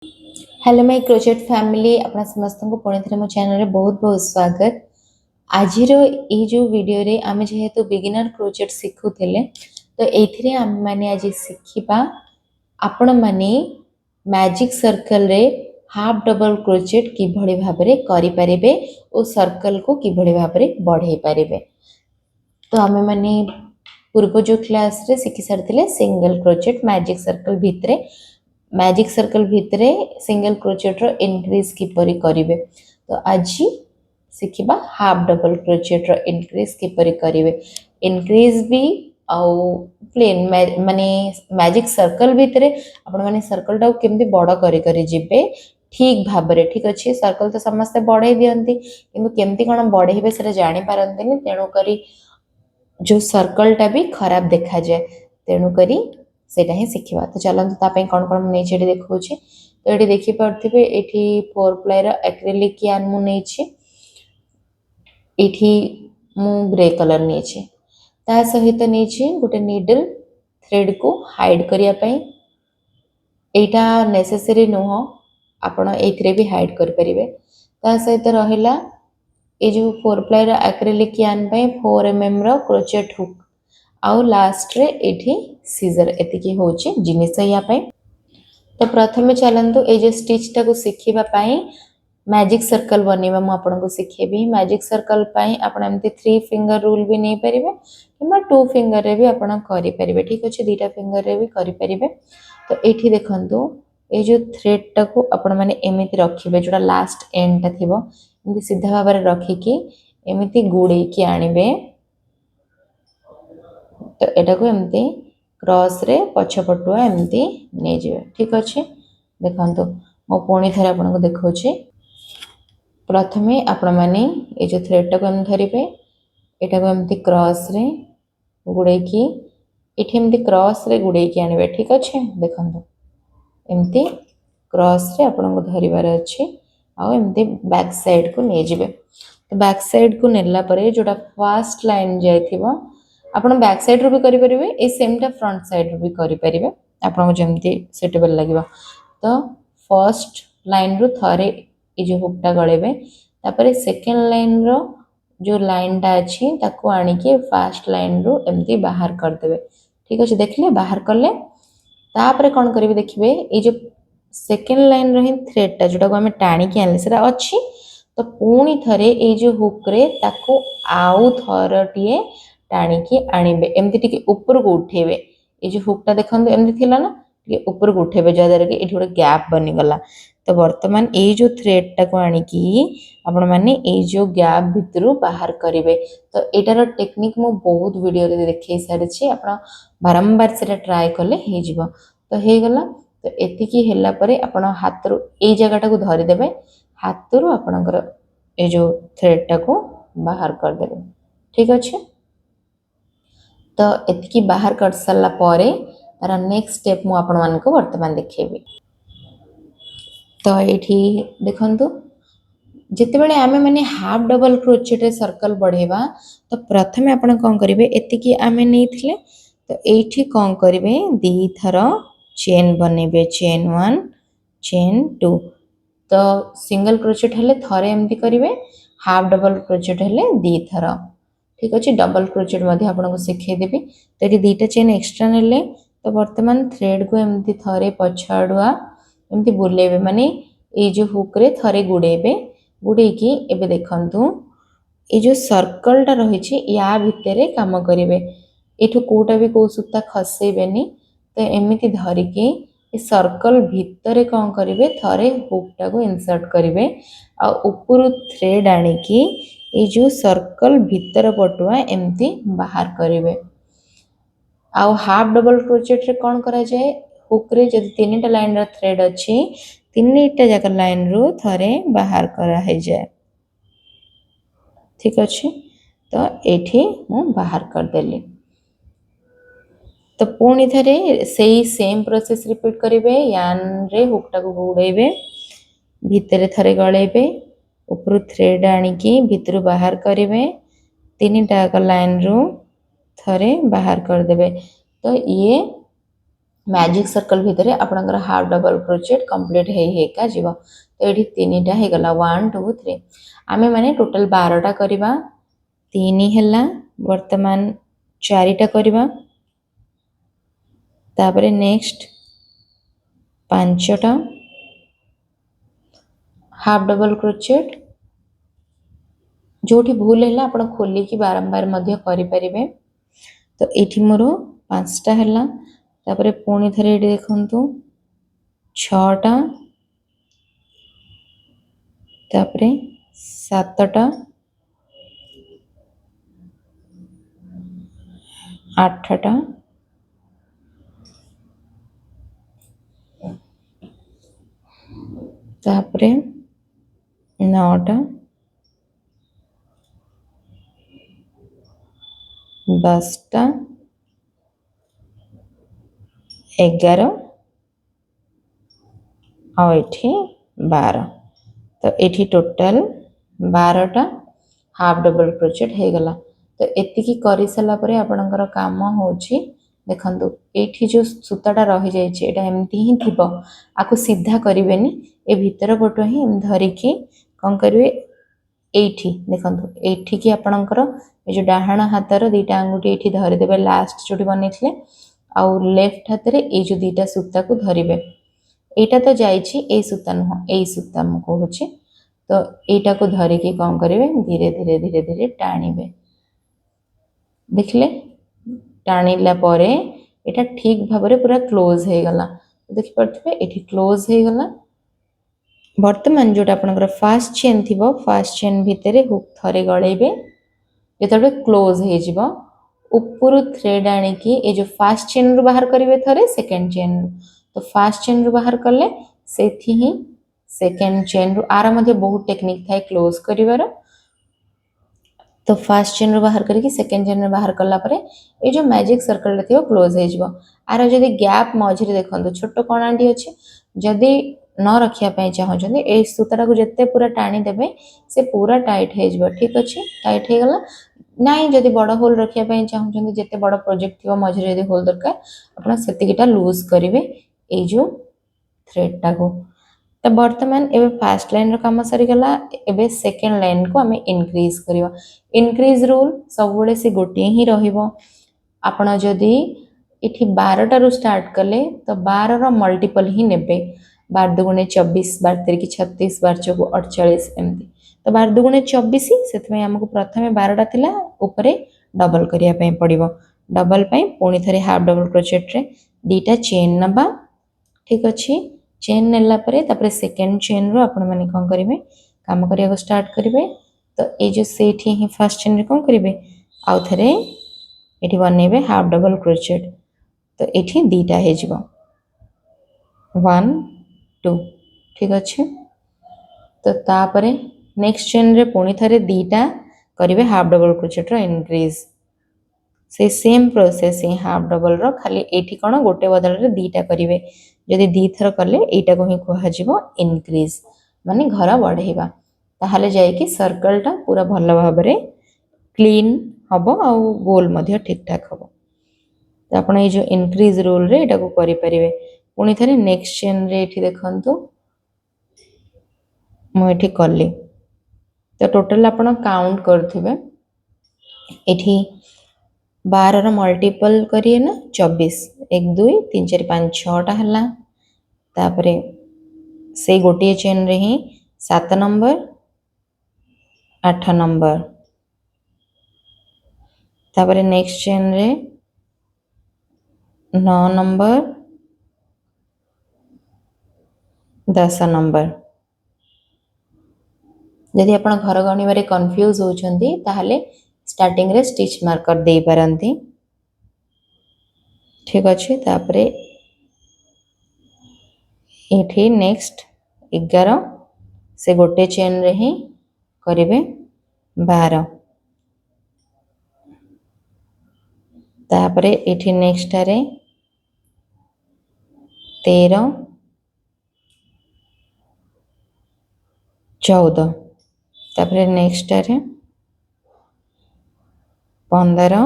Hello my crochet family अपना समस्त को पुणी थे मो चैनल बहुत बहुत स्वागत। आज जो वीडियो रे आमे जेहेतु बिगिनर क्रोचेट शिखुले तो ये आम मैंने आज शिखा आपण मैंने मैजिक सर्कल रे हाफ डबल क्रोचेट किभली भाव में करें और सर्कल को किभली भाव में बढ़े पारे। तो आमे मैंने पूर्व जो क्लास रे शिखी सारी सिंगल क्रोचेट मैजिक सर्कल भितरे सिंगल क्रोचेट रो इनक्रीज किपरि करिवे। तो आज शिखिबा हाफ डबल क्रोचेट रो इनक्रीज किपरि करिवे। इनक्रीज भी आउ प्लेन माने मैजिक सर्कल भितरे आपण माने सर्कल टा केमती बड़ करी जिबे ठीक भाबरे। ठीक अच्छे सर्कल तो समस्ते बढ़ाई दियंती किंतु केमती कोन बढ़ेबे सेटा जानि पारंतिनी, तेणु करी जो सर्कल टा भी खराब देखा जाए, तेणु करी सेटा ही शिखिबा। तो चलंतु तापे कोन कोन मु नेछि देखौछि। तो एठी देखि परथिबे एठी 4 प्लाई रो एक्रिलिक यान मु नेछि, एठी मु ग्रे कलर नेछि, ता सहित नेछि गोटे नीडल थ्रेड को हाइड करिया पई। एटा नेसेसरी नुह, आपण एथिरे भी हाइड कर परिबे। ता सहित रहिला ए जो 4 प्लाई रो एक्रिलिक यान पई 4 mm रो क्रोचेट हुक आउ लास्ट रे एठी सीजर एतिकी होची जिनिस या पई। तो प्रथमे चलंतु ए जे स्टिच टा को सिखिबा पई मैजिक सर्कल बनेबा मु आपन को सिखेबी। मैजिक सर्कल पई आपन एमती 3 फिंगर रूल भी नै परिबे किबा 2 फिंगर रे भी आपन करि परिबे। ठीक अछि, 2टा फिंगर रे भी करि परिबे। तो एठी देखंतु ए जो थ्रेड टा को आपन माने एमिति रखिबे, जोडा लास्ट एंड टा थिबो एमती सीधा भाबरे रखि कि एमिति गुडे कि आनिबे। तो एटा को एमती क्रॉस रे पछपटुआ एमती नै जिवे। ठीक अछि, देखंतु मो पुणी थरे आपन को देखौछि। प्रथमे आपण माने ए जो थ्रेड टा को हम धरिबे, एटा को एमती क्रॉस रे गुडे कि एठी एमती क्रॉस रे गुडे कि आनिबे। ठीक अछि, देखंतु एमती क्रॉस रे आपण को धरिबार अछि आ एमती बैक साइड को नै जिवे। तो बैक साइड को नेला परे जोटा फर्स्ट लाइन जायथिबो आपण बैक साइड रो भी करि परिबे, ए सेम टा फ्रंट साइड रो भी करि परिबे, आपण को जेमती सुटेबल लागिबो। तो फर्स्ट लाइन रो थरे ए जो हुकटा गळेबे, तापरे सेकंड लाइन रो जो लाइन टा अछि ताको आनी के फर्स्ट लाइन रो एमती बाहर कर देबे। ठीक अछि, देखले बाहर करले तापरे कोन करिवे देखिबे ए जो सेकंड लाइन रो ही थ्रेड टा जोटा को हमें टाणी के आनले सेटा अछि। तो पुणी थरे ए जो हुक रे ताको आउ थरटिए टाणी के आनिबे, एमती टिके ऊपर को उठेबे। ए जो हुक टा देखंतु एमती थिला ना, टिके ऊपर को उठेबे जदर के एठी गोटे गैप बनि गला। तो वर्तमान ए जो थ्रेड टा को आनी की आपण माने ए जो गैप भितरु बाहर करिवे। तो एटार टेक्निक मु बहुत वीडियो रे देखै सारि छी, आपण बारंबार सेटा ट्राई करले हे जिवो। तो हे गला। तो एतिकी हेला परे आपण हातरु ए जगह को धरि देबे, हातरु आपणकर ए जो थ्रेड टा को बाहर कर देबे। ठीक अछि, तो एतिकी बाहर कर सल्ला परे तार नेक्स्ट स्टेप मु आपण मान को वर्तमान देखेबी। तो एठी देखंतु जिते बेले आमे माने हाफ डबल क्रोचेट रे सर्कल बढ़ेबा, तो प्रथमे आपण कोन करिवे एतिकी आमे नेथिले। तो एठी कोन करिवे दी थर चेन बनेबे, चेन 1 चेन 2। तो सिंगल क्रोचेट हेले थरे एमती करिवे, हाफ डबल क्रोचेट हेले दी थर। ठीक अछि, डबल क्रोचेट मध्ये आपण को सिखे देबी। तो एठी दीटा चेन एक्स्ट्रा नेले, तो वर्तमान थ्रेड को एमती थरे पछाडुआ एमती बुलेबे, माने ए जो हुक रे थरे गुडेबे। गुडे की एबे देखंतु ए जो सर्कल टा रहिछि या भितरे काम करिवे, एठु कोटा भी को सुता खसेबेनी। तो एमिति धरि के ए सर्कल भितरे कोन करिवे थरे हुक टा को इंसर्ट करिवे आ ऊपर थ्रेड आनी की ए जो सर्कल भीतर पटुआ एमती बाहर करिवे। आ हाफ डबल क्रोचेट रे कोन करा जाए, हुक रे जदि 3टा लाइन रो थ्रेड अछि, 3टा जाक लाइन रो थरे बाहर करा हे जाए। ठीक अछि, तो एठी मु बाहर कर देली। तो पुणी थरे सेही सेम प्रोसेस रिपीट करिवे। यान रे हुक टा को गुड़ेबे, भितरे थरे गळेबे, ऊपर थ्रेड आनी की भितरु बाहर करिवे, 3टा लाइन रो थरे बाहर कर देबे। तो ये मैजिक सर्कल भितर आपणकर हाफ डबल क्रोचेट कंप्लीट हेका जीव। तो ये तीनटा हो गला 1 2 3 आमे माने टोटल 12टा करवा 3 हैला वर्तमान 4टा करवा तापरे नेक्स्ट 5टा हाफ डबल क्रोचेट जोठी भूल है आप खोल की बारंबार करें। तो ये मोर 5टा है तापरे पुणी थे ये देखु 6टा तापरे 7टा 8टा तापरे 9टा 10टा 11 और ये 12। तो ये टोटाल 12टा हाफ डबल क्रोचेट हो गला। तो एतिकी कर सारा पर आपणकर काम होची देखंतु एठी जो सूताटा रही जाइए एटा एमती ही थिबो आकु सीधा करिवेनी ए भीतर पटो ही धरिकी कौन करिवे एठी देखंतु एठी की आपणकर ए जो डाहाण हातर दीटा आंगुठी एठी धरि देबे लास्ट जोटी बनेथिले आ लेफ्ट हाथ रे ए जो दीटा सूता को धरिबे एटा तो जाइछि ए सूता नुह ए सूता मु कहूछि। तो एटा को धरिकी कौन करिवे धीरे धीरे धीरे धीरे टाणिबे देखले टाणिला परे एटा ठीक भाबरे पूरा क्लोज हे गला। देखि परथिबे एठी क्लोज हे गला। वर्तमान जोटा आपनकर फास्ट चेन थिबो फास्ट चेन भितरे हुक थरे गळेबे जेतबे क्लोज हे जिवो ऊपर थ्रेड आनी की ए जो फास्ट चेन रु बाहर करिवे थरे सेकंड चेन तो फास्ट चेन रु बाहर करले सेथि ही सेकंड चेन रु आरा मध्ये बहुत टेक्निक थाए क्लोज करिवार। तो फास्ट चेन रु बाहर करके सेकंड चेन रु बाहर करला परे ए जो मैजिक सर्कल रे थियो क्लोज हे जिवो। आरा जदी गैप मझिरे देखंतु छोटो कणाडी अछि जदी न रखिया पय चाहो जदी ए सूताटा को जत्ते पूरा टाणी देबे से पूरा टाइट हे जिवो ठीक अछि टाइट हे गला नाई जदी बड़ होल रखिया पय चाहो जदी जत्ते बड़ प्रोजेक्ट थियो मझिरे जदी होल दरकार आपण सेतिकिटा लूज करिवे ए जो थ्रेड टा को। तो वर्तमान एबे फर्स्ट लाइन रो काम सरी गला एबे सेकंड लाइन को हमें इंक्रीज करिवा। इंक्रीज रूल सब बळे से गोटे ही रहिबो आपण जदी इठी 12 टा रो स्टार्ट कले तो 12 रो मल्टीपल ही नेबे 12 दुगुणे 24 12 तिरकी 36 12 चौको 48 एमती। तो 12 दुगुणे 24 सेतमे हमको प्रथमे 12 टा थिला ऊपरे डबल करिया पय पड़िबो डबल पय पुणी थरे हाफ डबल क्रोचेट रे दीटा चेन नबा ठीक अछि। चेन नेला परे तापरे सेकंड चेन रो आपण माने कोन करिवे काम करिया को स्टार्ट करिवे। तो ए जो सेठी ही फर्स्ट चेन रे कोन करिवे आउ थरे एठी बनेबे हाफ डबल क्रोचेट। तो एठी दीटा हे जिवो 1 2 ठीक अछि। तो तापरे नेक्स्ट चेन रे पुणी थरे दीटा करिवे हाफ डबल क्रोचेट रो इंक्रीज से सेम प्रोसेस ही हाफ डबल रो खाली एठी कोन गोटे बदल रे दीटा करिवे जदि दी थर कले एटा को ही कहा जिवो इंक्रीज माने घर बढ़ेबा ताहाले जाय कि सर्कल टा पूरा भल भाबरे क्लीन हबो आ गोल मध्ये ठीक ठाक हबो। तो आपण ए जो इंक्रीज रूल रे एटा को करि परिवे पुणी थरे नेक्स्ट चेन रे एठी देखंतु मो एठी कल्ली। तो टोटल आपण काउंट करथिबे एठी 12 रो मल्टीपल करिए ना 24 1 2 3 4 5 6 टा हला तापरे से गोटे चेन रे ही 7 नंबर 8 नंबर तापरे नेक्स्ट चेन रे 9 नंबर 10 नंबर। यदि आपण घर गणिबारे कंफ्यूज होचंती ताहाले स्टार्टिंग रे स्टिच मार्कर दे पारंती ठीक अछि। तापरे एठी नेक्स्ट 11 से गोटे चेन रे ही करिवे 12 तापरे एठी नेक्स्ट रे 13 14 तापरे नेक्स्ट रे 15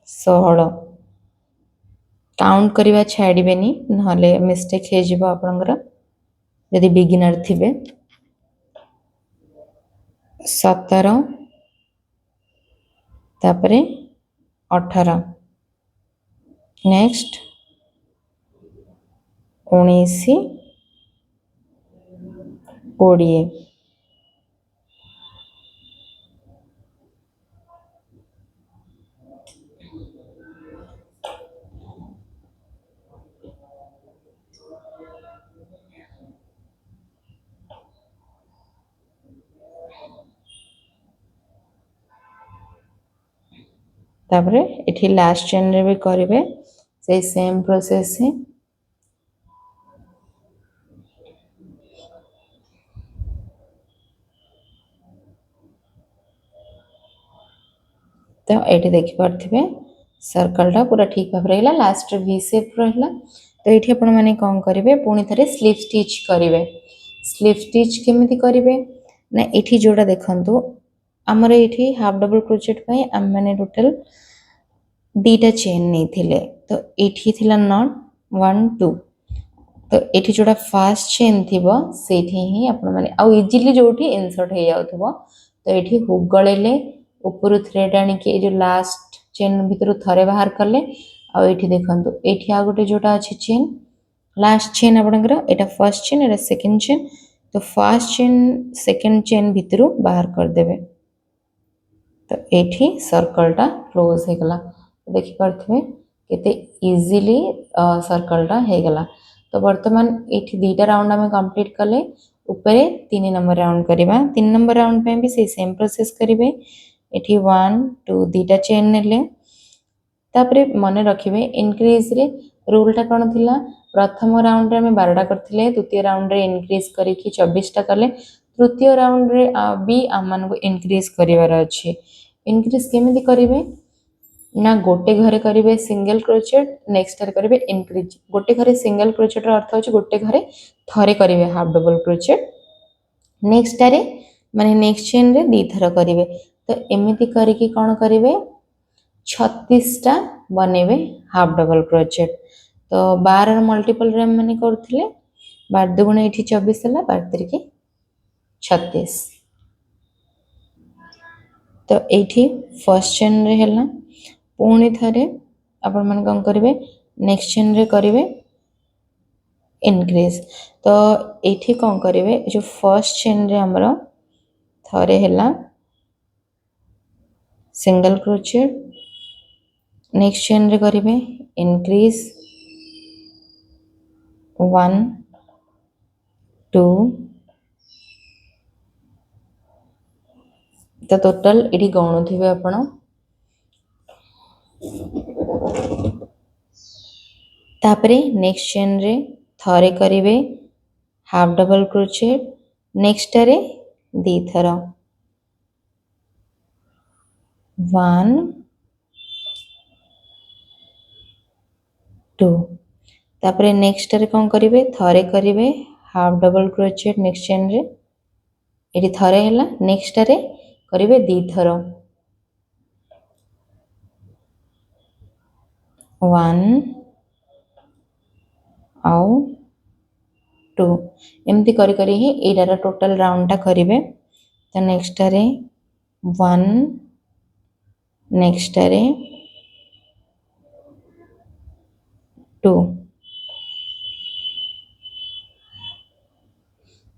16 काउंट करवा छाड़बेनी नहले मिस्टेक हो जिवो आपनकर यदि बिगिनर थिबे 17 तापरे 18 नेक्स्ट 19 20 तापरे इठी लास्ट चेन रे भी करिवे से सेम प्रोसेस से तो ये देखि पार्थिबे सर्कल टा पूरा ठीक भाव रहिला लास्ट वी शेप रहिला तो ये आपण माने कोन करिवे पुणी थरे स्लिप स्टिच करिवे स्लिप स्टिच केमिति करिवे ना एठी जोड़ा देखंतु हमर एठी हाफ डबल क्रोचेट पई हम माने टोटल दीटा चेन नहीं थिले तो एठी थिला नॉट 1 2 तो एठी जोड़ा फास्ट चेन थिबो सेठी ही आपण माने आ इजीली जोठी इंसर्ट हे जाउथबो तो एठी हुक गळेले ऊपर थ्रेड आनी के जो लास्ट चेन भीतर थरे बाहर करले आ एठी देखंतु एठी आ गोटे जोटा अछि चेन लास्ट चेन आपनकर एटा फर्स्ट चेन एटा सेकंड चेन तो फर्स्ट चेन सेकंड चेन भीतर बाहर कर देबे तो एठी सर्कल टा क्लोज हे गला देखि परथबे केते इजीली सर्कल टा हे गला तो वर्तमान एठी दीटा राउंड हमें कंप्लीट करले ऊपरे 3 नंबर राउंड करिबा 3 नंबर राउंड पे भी से सेम प्रोसेस करिवे एठी 1 2 दीटा चेन नेले तापरे मने रखिबे इंक्रीज रे रूल टा कोन थिला प्रथम राउंड रे हमें 12टा करथिले द्वितीय राउंड रे इंक्रीज करिकि 24टा करले तृतीय राउंड रे भी आमान को इंक्रीज करिवार अछि इंक्रीज केमिति करिवे ना गोटे घरे करिवे सिंगल क्रोचेट नेक्स्ट रे करिवे इंक्रीज गोटे घरे सिंगल क्रोचेट रो अर्थ अछि गोटे घरे थरे करिवे हाफ डबल क्रोचेट नेक्स्ट रे माने नेक्स्ट चेन रे दी थर करिवे तो एमिति करिकि कोन करिवे 36 टा बनेबे हाफ डबल क्रोचेट तो 12 र मल्टीपल रे माने करथिले 12 दुगुण एठी 24 हला 12 तिरके 36 तो एठी फर्स्ट चेन रे हला पुणी थरे आपण मन कोन करिवे नेक्स्ट चेन रे करिवे इंक्रीज तो एठी कोन करिवे जो फर्स्ट चेन रे हमरो थरे हला सिंगल क्रोचेट नेक्स्ट चेन रे करिवे इंक्रीज 1 2 तो टोटल एठी गणुथिबे आपण तापरे नेक्स्ट चेन रे थरे करिवे हाफ डबल क्रोचेट नेक्स्ट रे दी थर 1 2 तापरे नेक्स्ट रे कोन करिवे थरे करिवे half double crochet next chain रे एठी थरे हला नेक्स्ट रे करिवे दी थर 1 आउ 2 एमती करी करी ही एटार टोटल राउंड टा करिवे तो नेक्स्ट रे 1 नेक्स्ट रे 2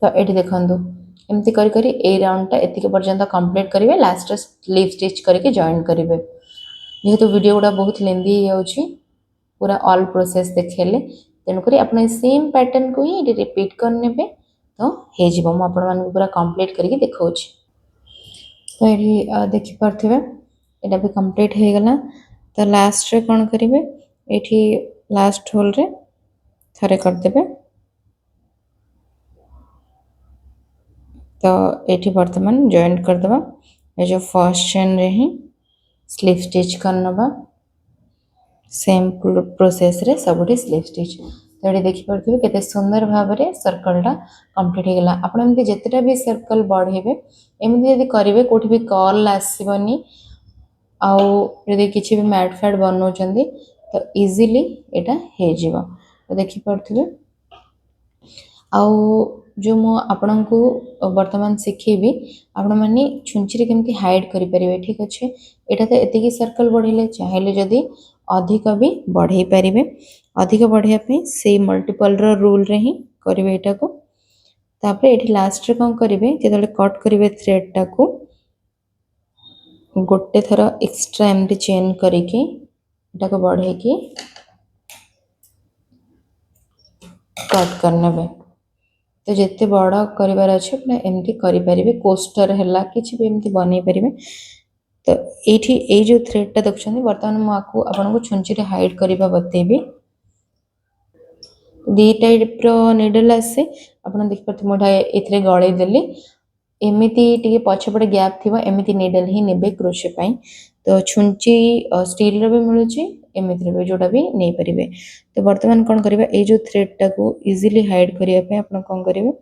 तो एटी देखंतु एमती करी करी ए राउंड टा एतिक पर्यंत कंप्लीट करिवे लास्ट स्लीव स्टिच करके जॉइन करिवे जेहेतु वीडियो गुडा बहुत लेंदी होउची पूरा ऑल प्रोसेस देखेले तेनु करी आपण सेम पैटर्न को ही रिपीट करने पे तो हे जीवो म आपण मान पूरा कंप्लीट करके देखौची तो एठी देखि परथिबे एटा भी कंप्लीट हे गला तो लास्ट रे कोन करिवे एठी लास्ट होल रे थरे कर देबे तो एठी वर्तमान जॉइंट कर देबा ए जो फर्स्ट चेन रे ही स्लिप स्टिच करनबा सेम प्रोसेस रे सबुठी स्लिप स्टिच तो ये देखि परथिबे केते सुंदर भाव रे सर्कल टा कंप्लीट हे गेला आपण एमती जेतेटा भी सर्कल बढ़ेबे एमती यदि करिवे कोठी भी कर्ल आसीबनी आउ यदि किछि भी मैट फैट बनौ चंदी तो इजीली एटा हे जीवा। तो देखि पड़थिबे आउ जो मो आपन को वर्तमान सिखेबी आपण माने छुंची रे केमती हाइड करि परिबे। ठीक अछि, एटा तो एतिकी सर्कल बढ़िले चाहेले जदी अधिक भी बढ़ाई परिबे। अधिक बढ़िया पे से मल्टीपल रो रूल रे ही करिवे एटा को। तापरे एठी लास्ट रे कोन करिवे जेतले कट करिवे थ्रेड टा को गोटे थर एक्स्ट्रा एमटी चेन करिके एटा को बढ़े की कट करनेबे। तो जिते बड़ा करिवार अच्छे अपना एमती करि परिबे। कोस्टर हैला किछि भी एमती बनै परिबे। तो एठी ए जो थ्रेड टा देखछन वर्तमान म आकू आपन को छुंची रे हाइड करिबा बतेबी। दी टाइप रो नीडल आसे आपन देख परथे मोढा एथरे गळे देली एमिति टिके पछपड़े गैप थिबा एमिति नीडल ही नेबे क्रोशे पई। तो छुंची स्टील रो भी मिलुची एमिति रे जोटा भी नै परिबे। तो वर्तमान कोन करिबा ए जो थ्रेड टा को इजीली हाइड करिया पे आपन कोन करिवे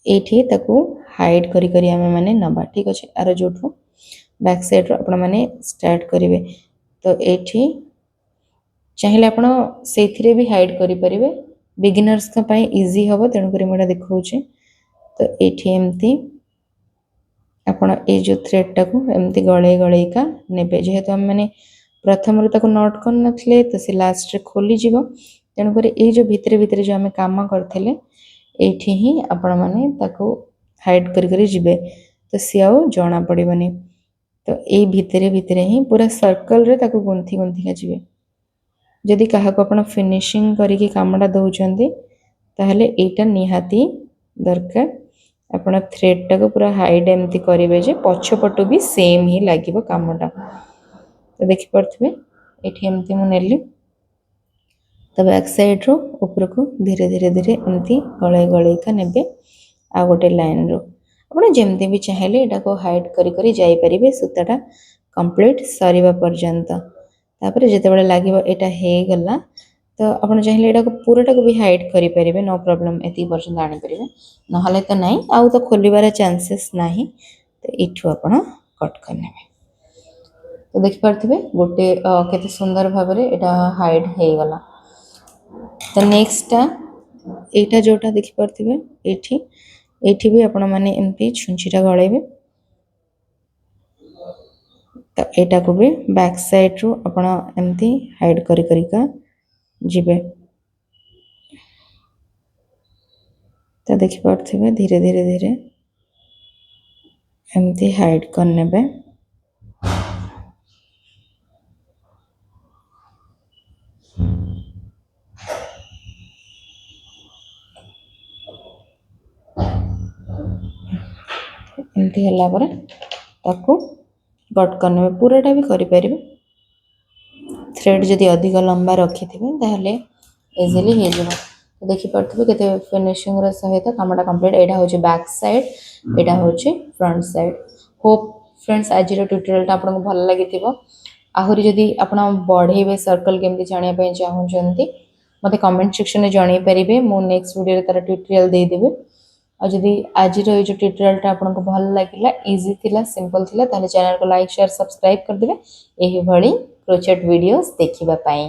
एठी ताकू हाइड करी करी हमें माने नबा। ठीक अछि, आरो जोठो बैक साइड रो आपन माने स्टार्ट करिवे। तो एठी चाहिले आपण सेथिरे भी हाइड करि परिबे। बिगिनर्स का पई इजी हबो तेनु करी मोडा देखौचे। तो एठी एमती आपण ए जो थ्रेड टा को एमती गळे गळे का नेबे। जेहेतु हम माने प्रथम रो ताको नोट कर नथले तो से लास्ट रे खोली जीवो। तेनु करी ए जो भितरे भितरे जो हमें काम करथले एठी ही आपण माने ताको हाइड करी करी जिबे। तो सियाओ जणा पड़िबनी। तो ए भितरे भितरे ही पूरा सर्कल रे ताको गुंथी गुंथी का जिबे। जदि कहा को आपण फिनिशिंग करिके कामडा दउचंदी ताहले एटा निहाती दरकार। आपण थ्रेड टा को पूरा हाइड एमती करिवे जे पछपटो भी सेम ही लागिवो कामडा। तो देखि परथबे एठी एमती मु नेली। तो बैक साइड रो ऊपर को धीरे धीरे धीरे एमती गळे गळे का नेबे। आ गोटे लाइन रो आपण जेमती भी चाहेले एटा को हाइड करी करी जाई परिबे सुताटा कंप्लीट सरीबा पर्यंत। तापरे जेते बेले लागिवो एटा हे गला तो आपण चाहेले एटा को पूराटा को भी हाइड करि परिबे। नो प्रॉब्लम एती पर्यंत आनी परिबे नहले तो नाही आउ तो खोलिबार चांसेस नाही। तो इठु आपण कट करनेबे। तो देखि परथिबे गोटे केते सुंदर भाबरे एटा हाइड हे गला। तो नेक्स्ट एटा जोटा देखि परथिबे एठी एठी भी आपण माने एमती छुंचीटा गळेबे। तो एटा को भी बैक साइड रो आपण एमती हाइड करी करी का जिबे। तो देखि परथिबे धीरे धीरे धीरे एमती हाइड करनेबे। एमती हला पर ताकू कट करने पूराटा भी करि परिबे। थ्रेड जदि अधिक लंबा रखि थिबे ताहले इजीली हे जबो। तो देखि परथिबे केते फिनिशिंग रो सहित कामडा कंप्लीट। एटा होचे बैक साइड एटा होचे फ्रंट साइड। होप फ्रेंड्स आज रो ट्यूटोरियल टा आपन को भल लागि थिबो। आहुरी जदि आपण बढ़ेबे सर्कल केमति जानिया पय चाहू चंती मते कमेंट सेक्शन में जणाई परिबे। मो नेक्स्ट वीडियो रे तार ट्यूटोरियल दे देबे। और जदि आज रो जो ट्यूटोरियल टा आपन को भल लागिला इजी थिला सिंपल थिला ताले चैनल को लाइक शेयर सब्सक्राइब कर देबे एही भली क्रोचेट वीडियोस देखिबा पई।